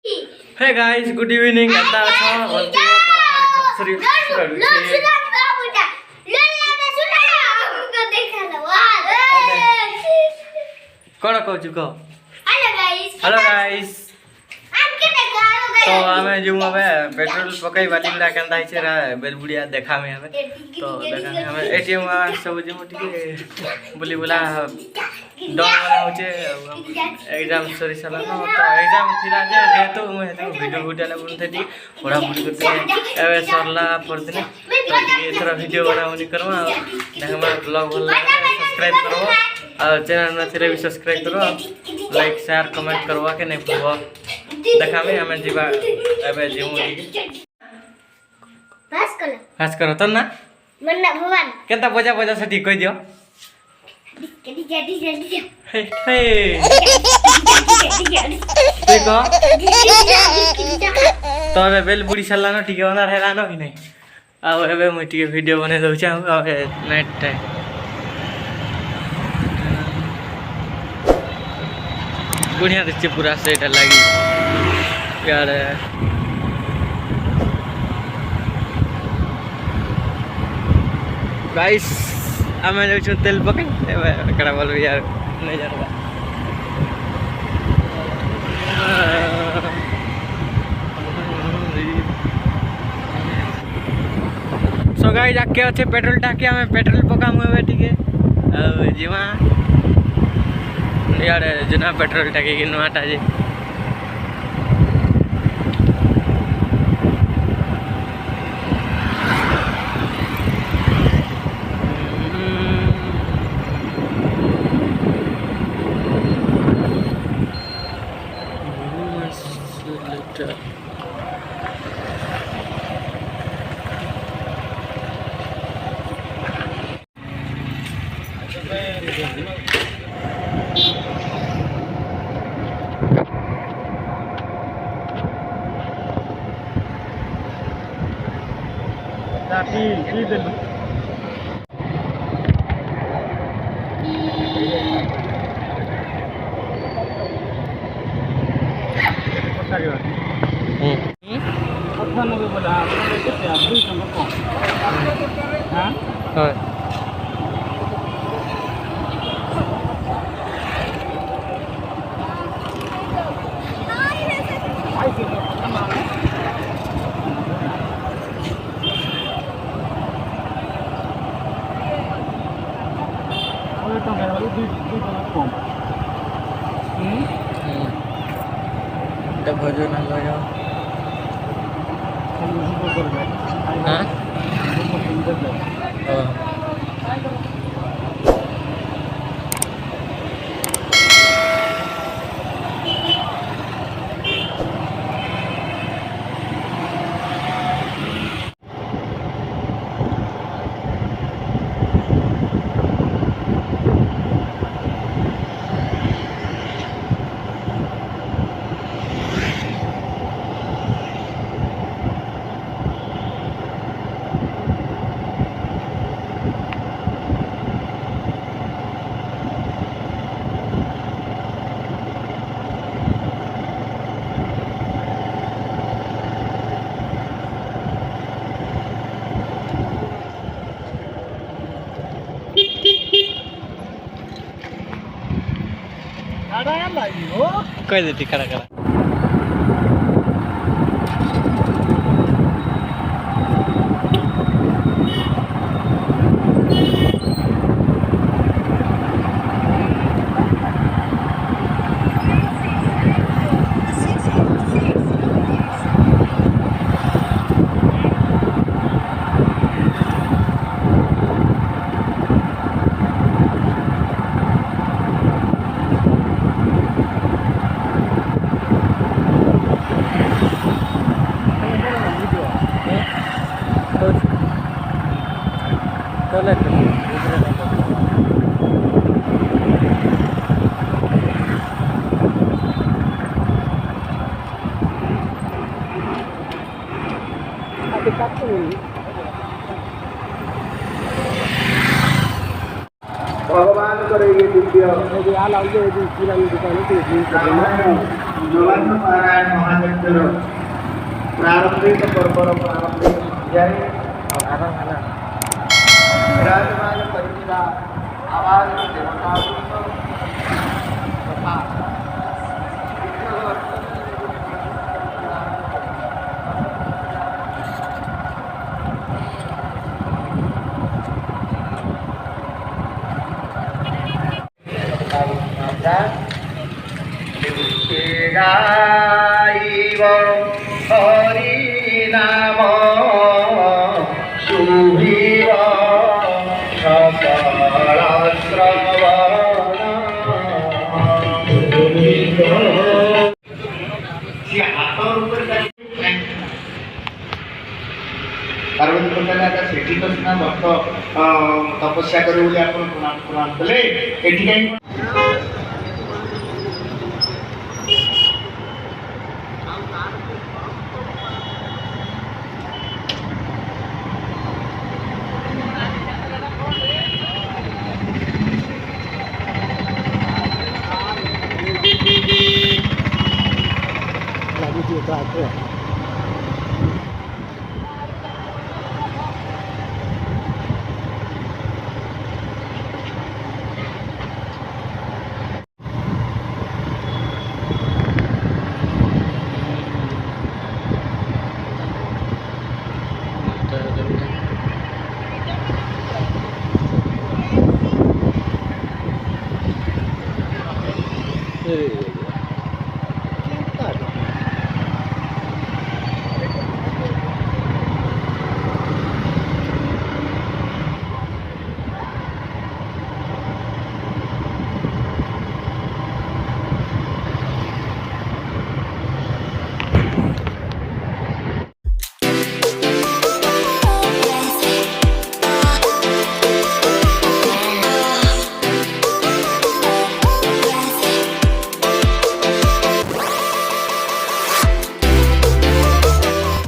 Hey guys, good evening. Anda acha bolti ho to हमारे कौन कहू कह हेलो गाइस तो आमे जो हमें पेट्रोल पकई बाटी ला केंदा हिचे रा बेलबुड़िया देखा में हमें तो देखा में हमें एटीएम सब जो टिके बुली बुला डन वाला होचे एग्जाम सरी सला न तो एग्जाम थिला जे जेतो मैं हेतु वीडियो गुटाला बुनथे टी पढ़ा पढ़ी करते एबे सरला परदिन तो ये थोड़ा वीडियो बनावनी करवा देखमा ब्लॉग भल लागे सब्सक्राइब करो और चैनल में भी सब्सक्राइब करो लाइक शेयर कमेंट करवा के नहीं भूल देखा में हमें जीवा एबे जीमु पास करो तो ना मन्ना भगवान केता बजा बजा से ठीक कह दियो हे हे देखो तो एबे बेल बुड़ी सल्ला न ठीक होना रहला न कि नहीं आ एबे मैं ठीक वीडियो बने दउ छ नाइट टाइम बढ़िया दिखे पूरा सेट लगी यार गाइस आमे जो तेल पकई कड़ा बोल यार नहीं जानता सो गाइस आके अच्छे पेट्रोल टाके आमे पेट्रोल पकामु एबे ठीक जीवा यार जना पेट्रोल टाकी की नुआटा जे भजन लगा कह देती करा करा भगवान करे ये दिव्य जगन्नाथ नारायण महादेव प्रारंभिक पर्वर प्रारंभिक पूजारे विराजमान करिता आवाज देवता तथा गाइब हरि नाम शुभिव सकल श्रवण से हाथ पार्वती पटेल आता सेठी तो सिना भक्त तपस्या करे बोली आपण प्रणाम कले एठी काई Lagi juga aku.